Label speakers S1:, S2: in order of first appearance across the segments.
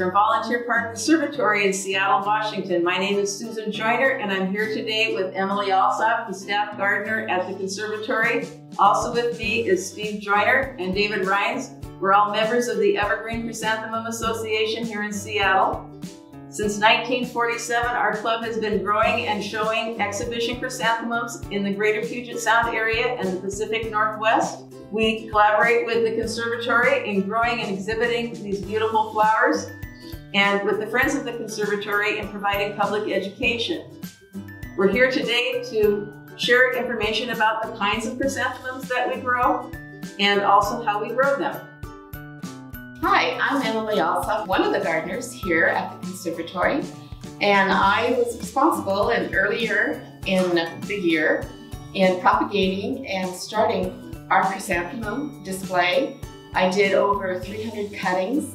S1: from Volunteer Park Conservatory in Seattle, Washington. My name is Susan Joyner, and I'm here today with Emily Alsop, the staff gardener at the conservatory. Also with me is Steve Joyner and David Rines. We're all members of the Evergreen Chrysanthemum Association here in Seattle. Since 1947, our club has been growing and showing exhibition chrysanthemums in the greater Puget Sound area and the Pacific Northwest. We collaborate with the conservatory in growing and exhibiting these beautiful flowers, and with the Friends of the Conservatory in providing public education. We're here today to share information about the kinds of chrysanthemums that we grow and also how we grow them.
S2: Hi, I'm Emily Alsop, one of the gardeners here at the conservatory, and I was responsible earlier in the year in propagating and starting our chrysanthemum display. I did over 300 cuttings,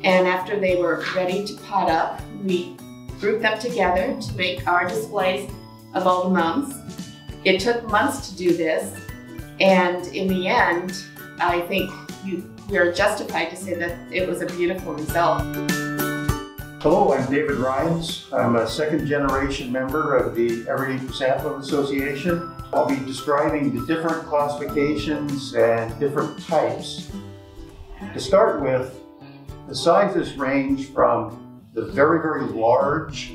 S2: and after they were ready to pot up, we grouped them together to make our displays of all the mums. It took months to do this, and in the end, I think we are justified to say that it was a beautiful result.
S3: Hello, I'm David Rines. I'm a second-generation member of the Evergreen Chrysanthemum Association. I'll be describing the different classifications and different types. To start with, the sizes range from the very, very large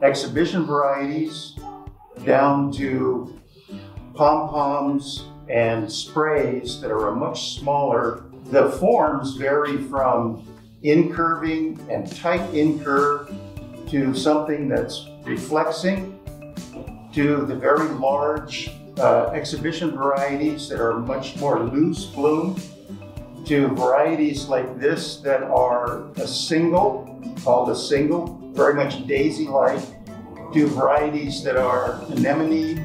S3: exhibition varieties down to pom-poms and sprays that are much smaller. The forms vary from incurving and tight incurve to something that's reflexing, to the very large exhibition varieties that are much more loose bloom, to varieties like this that are a single, called a single, very much daisy-like, to varieties that are anemone,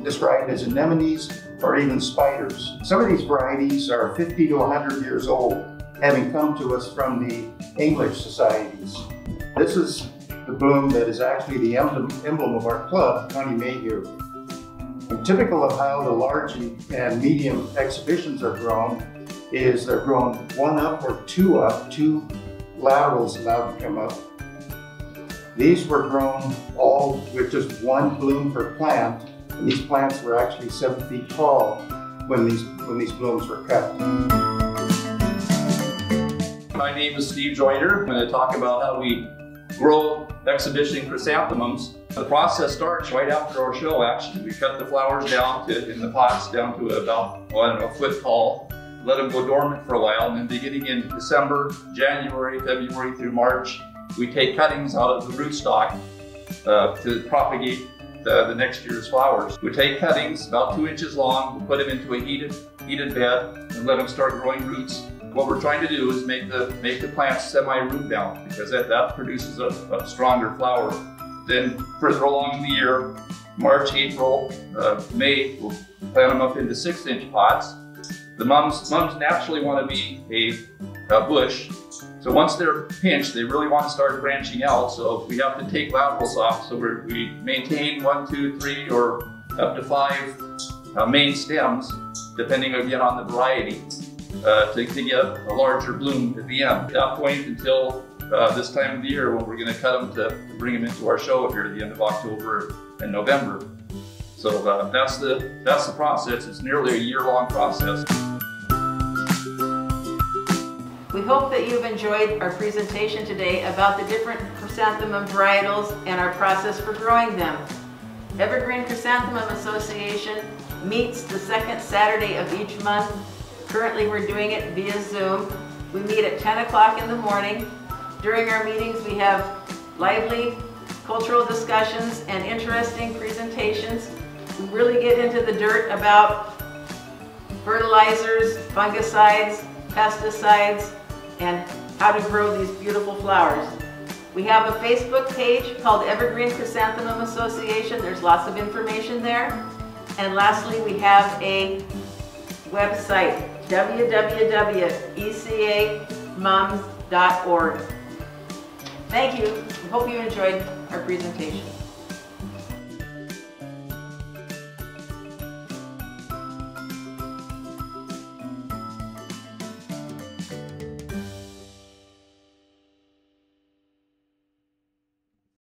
S3: described as anemones, or even spiders. Some of these varieties are 50 to 100 years old, having come to us from the English societies. This is the bloom that is actually the emblem of our club, Honey Mayhew. And typical of how the large and medium exhibitions are grown is they're grown one up or two up, two laterals allowed to come up. These were grown all with just one bloom per plant, and these plants were actually 7 feet tall when these blooms were cut.
S4: My name is Steve Joyner. I'm going to talk about how we grow exhibition chrysanthemums. The process starts right after our show, actually. We cut the flowers down in the pots down to about, a foot tall, let them go dormant for a while, and then beginning in December, January, February through March, we take cuttings out of the rootstock to propagate the next year's flowers. We take cuttings about 2 inches long, we put them into a heated bed, and let them start growing roots. What we're trying to do is make the plants semi-root bound, because that produces a stronger flower. Then further along in the year, March, April, May, we'll plant them up into 6-inch pots. The mums naturally want to be a bush. So once they're pinched, they really want to start branching out. So we have to take laterals off. So we maintain 1, 2, 3, or up to 5 main stems, depending again on the variety, to get a larger bloom at the end. At that point until this time of the year when we're going to cut them to bring them into our show here at the end of October and November. So that's the process. It's nearly a year-long process.
S1: We hope that you've enjoyed our presentation today about the different chrysanthemum varietals and our process for growing them. Evergreen Chrysanthemum Association meets the second Saturday of each month. Currently we're doing it via Zoom. We meet at 10 o'clock in the morning. During our meetings we have lively cultural discussions and interesting presentations. We really get into the dirt about fertilizers, fungicides, pesticides, and how to grow these beautiful flowers. We have a Facebook page called Evergreen Chrysanthemum Association. There's lots of information there. And lastly, we have a website, www.ecamums.org. Thank you. We hope you enjoyed our presentation.